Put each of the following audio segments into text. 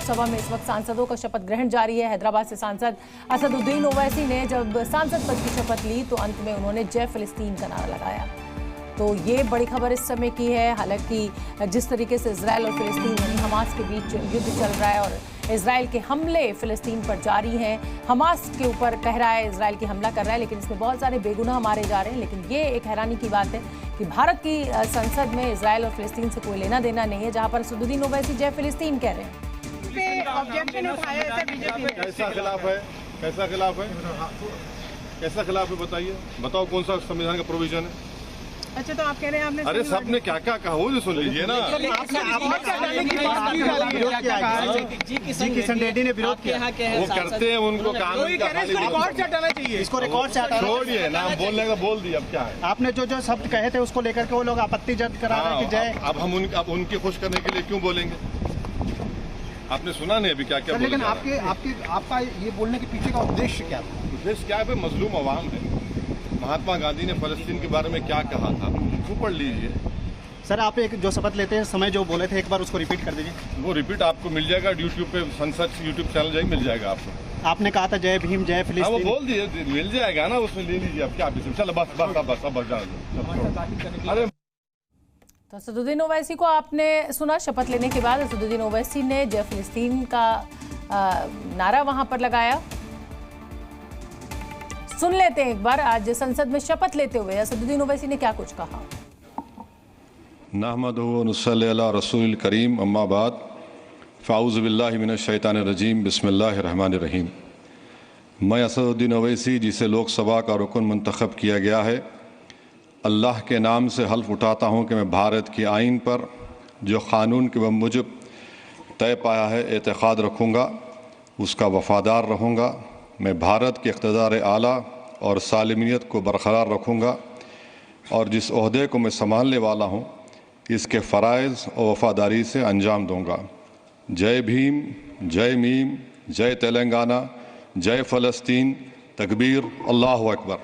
लोकसभा में इस वक्त सांसदों का शपथ ग्रहण जारी है। हैदराबाद से सांसद असदुद्दीन ओवैसी ने जब सांसद पद की शपथ ली तो अंत में उन्होंने जय फिलिस्तीन का नारा लगाया। तो ये बड़ी खबर इस समय की है। हालांकि जिस तरीके से इजराइल और फिलिस्तीन यानी हमास के बीच युद्ध चल रहा है और इजराइल के हमले फिलिस्तीन पर जारी हैं, हमास के ऊपर कह रहा है इजराइल की हमला कर रहा है, लेकिन इसमें बहुत सारे बेगुनाह मारे जा रहे हैं। लेकिन ये एक हैरानी की बात है कि भारत की संसद में इजराइल और फिलिस्तीन से कोई लेना देना नहीं है, जहां पर असदुद्दीन ओवैसी जय फिलिस्तीन कह रहे हैं। कैसा खिलाफ है? कैसा खिलाफ है? कैसा खिलाफ है बताइए, बताओ कौन सा संविधान का प्रोविजन है? अच्छा, तो आप कह रहे हैं आपने अरे सबने क्या क्या कहा वो सुन लीजिए ना। जी किशन रेड्डी ने विरोध किया। वो करते हैं, उनको कानून का रिकॉर्ड से हटाना चाहिए, इसको रिकॉर्ड से हटाना छोड़िए, नाम बोलने का बोल दिया। अब क्या है, आपने जो शब्द कहे थे उसको लेकर के वो लोग आपत्ति जब्त करा रहे हैं कि जय। अब हम अब उनकी खुश करने के लिए क्यों बोलेंगे? आपने सुना नहीं अभी क्या क्या? लेकिन आपका ये बोलने के पीछे का उद्देश्य क्या था? उद्देश्य क्या है? मजलूम अवाम है। महात्मा गांधी ने फलस्तीन के बारे में क्या कहा था, वो पढ़ लीजिए। सर, आप एक जो शपथ लेते हैं समय जो बोले थे, एक बार उसको रिपीट कर दीजिए। वो रिपीट आपको मिल जाएगा यूट्यूब पे, संसद यूट्यूब चैनल जाएगा, मिल जाएगा आपको। आपने कहा था जय भीम जय फिलिस्तीन। वो बोल दिए, मिल जाएगा ना, उसमें ले लीजिए। अब क्या चलो बस अरे तो असदुद्दीन ओवैसी को आपने सुना। शपथ लेने के बाद असदुद्दीन ओवैसी ने जय फिलिस्तीन का नारा वहां पर लगाया। सुन लेते हैं एक बार आज संसद में शपथ लेते हुए असदुद्दीन ओवैसी ने क्या कुछ कहा। नहमदुहु व नुसल्ली अला रसूलिल करीम, अम्मा बाद, फ़ाऊज़ु बिल्लाहि मिनश शैतानिर रजीम, बिस्मिल्लाहिर रहमानिर रहीम। मैं असदुद्दीन ओवैसी, जिसे लोकसभा का रुकन मुंतखब किया गया है, अल्लाह के नाम से हल्फ उठाता हूँ कि मैं भारत की आइन पर जो क़ानून के मुजब तय पाया है एतक़ाद रखूँगा, उसका वफ़ादार रहूँगा। मैं भारत के इक़्तिदार आला और सालिमियत को बरकरार रखूँगा और जिस ओहदे को मैं संभालने वाला हूँ इसके फ़राइज़ और वफ़ादारी से अंजाम दूँगा। जय भीम, जय मीम, जय तेलंगाना, जय फ़लस्तीन, तकबीर, अल्लाहु अकबर।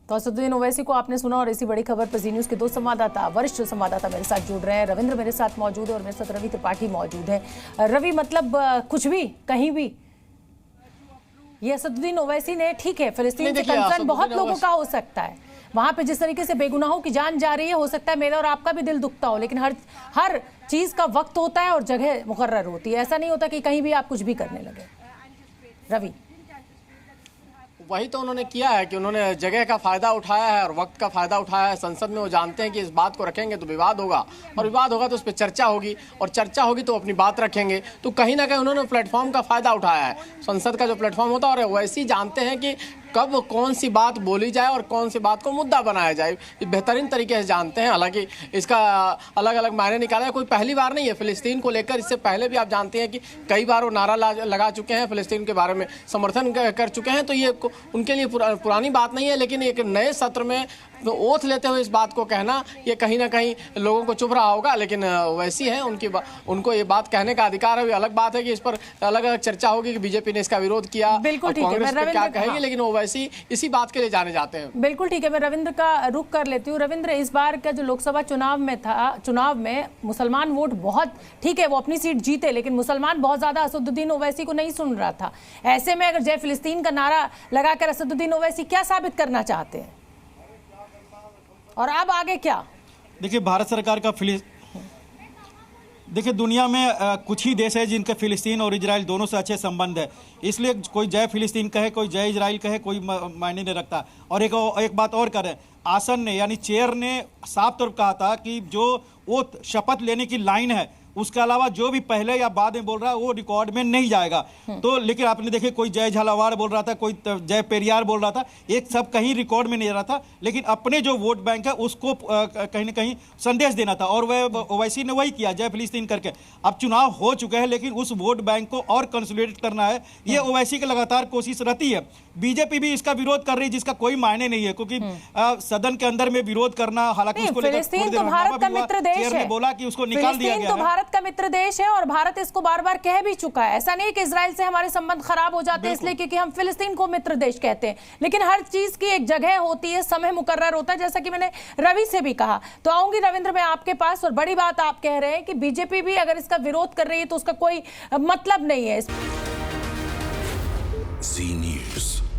तो असदुद्दीन ओवैसी को आपने सुना और इसी बड़ी खबर पर जी न्यूज़ के दो संवाददाता, वरिष्ठ संवाददाता मेरे साथ जुड़ रहे हैं। रविंद्र मेरे साथ मौजूद है और मेरे साथ रवि त्रिपाठी मौजूद है। रवि, मतलब कुछ भी कहीं भी ये असदुद्दीन ओवैसी ने, ठीक है फिलिस्तीन से कंसर्न बहुत लोगों का हो सकता है, वहां पे जिस तरीके से बेगुनाहों की जान जा रही है, हो सकता है मेरा और आपका भी दिल दुखता हो, लेकिन हर चीज का वक्त होता है और जगह मुकर्रर होती है। ऐसा नहीं होता कि कहीं भी आप कुछ भी करने लगे। रवि, वही तो उन्होंने किया है कि उन्होंने जगह का फायदा उठाया है और वक्त का फायदा उठाया है। संसद में वो जानते हैं कि इस बात को रखेंगे तो विवाद होगा और विवाद होगा तो उस पर चर्चा होगी और चर्चा होगी तो अपनी बात रखेंगे। तो कहीं ना कहीं उन्होंने प्लेटफॉर्म का फायदा उठाया है, संसद का जो प्लेटफॉर्म होता है। और वैसे ही जानते हैं कि कब कौन सी बात बोली जाए और कौन सी बात को मुद्दा बनाया जाए, ये बेहतरीन तरीके से जानते हैं। हालांकि इसका अलग अलग मायने निकाला है, कोई पहली बार नहीं है फिलिस्तीन को लेकर। इससे पहले भी आप जानते हैं कि कई बार वो नारा लगा चुके हैं, फिलिस्तीन के बारे में समर्थन कर चुके हैं। तो ये उनके लिए पुरानी बात नहीं है, लेकिन एक नए सत्र में ओथ लेते हुए इस बात को कहना, ये कहीं ना कहीं लोगों को चुभ रहा होगा। लेकिन वैसी है उनको ये बात कहने का अधिकार है। अलग बात है कि इस पर अलग अलग चर्चा होगी कि बीजेपी ने इसका विरोध किया, कांग्रेस पे क्या कहेगी, लेकिन वो वैसी इसी बात के लिए जाने जाते हैं। बिल्कुल ठीक है, मैं रविंद्र का रुख कर लेती हूँ। रविंद्र, इस बार का जो लोकसभा चुनाव में मुसलमान वोट बहुत, ठीक है वो अपनी सीट जीते, लेकिन मुसलमान बहुत ज्यादा असदुद्दीन ओवैसी को नहीं सुन रहा था। ऐसे में अगर जय फिलिस्तीन का नारा लगाकर असदुद्दीन ओवैसी क्या साबित करना चाहते हैं और अब आगे क्या? देखिए, भारत सरकार का देखिए दुनिया में कुछ ही देश है जिनके फिलिस्तीन और इजराइल दोनों से अच्छे संबंध है, इसलिए कोई जय फिलिस्तीन कहे कोई जय इजराइल कहे कोई मायने नहीं रखता। और एक बात और करें, आसन ने यानी चेयर ने साफ तौर कहा था कि जो वो शपथ लेने की लाइन है उसके अलावा जो भी पहले या बाद में बोल रहा है वो रिकॉर्ड में नहीं जाएगा। तो लेकिन आपने देखे कोई जय झालावाड़ बोल रहा था, कोई जय पेरियार बोल रहा था, एक सब कहीं रिकॉर्ड में नहीं रहा था, लेकिन अपने जो वोट बैंक है उसको कहीं ना कहीं संदेश देना था और वह ओवैसी ने वही किया जय फिलिस्तीन करके। अब चुनाव हो चुके हैं लेकिन उस वोट बैंक को और कंसोलिडेट करना है, ये ओवैसी की लगातार कोशिश रहती है। बीजेपी भी इसका विरोध कर रही है जिसका कोई मायने नहीं है, क्योंकि सदन के अंदर में विरोध करना, हालांकि उसको लेकर फिलिस्तीन तो भारत का मित्र देश है, बोला कि उसको निकाल दिया गया है। भारत का मित्र देश है और भारत इसको बार बार कह भी चुका है। ऐसा नहीं कि इजराइल से हमारे संबंध खराब हो जाते हैं इसलिए क्योंकि हम फिलिस्तीन को मित्र देश कहते हैं, लेकिन हर चीज की एक जगह होती है, समय मुकर्रर होता है, जैसा कि मैंने रवि से भी कहा। तो आऊंगी रविंद्र मैं आपके पास, और बड़ी बात आप कह रहे हैं कि बीजेपी भी अगर इसका विरोध कर रही है तो उसका कोई मतलब नहीं है। Z News।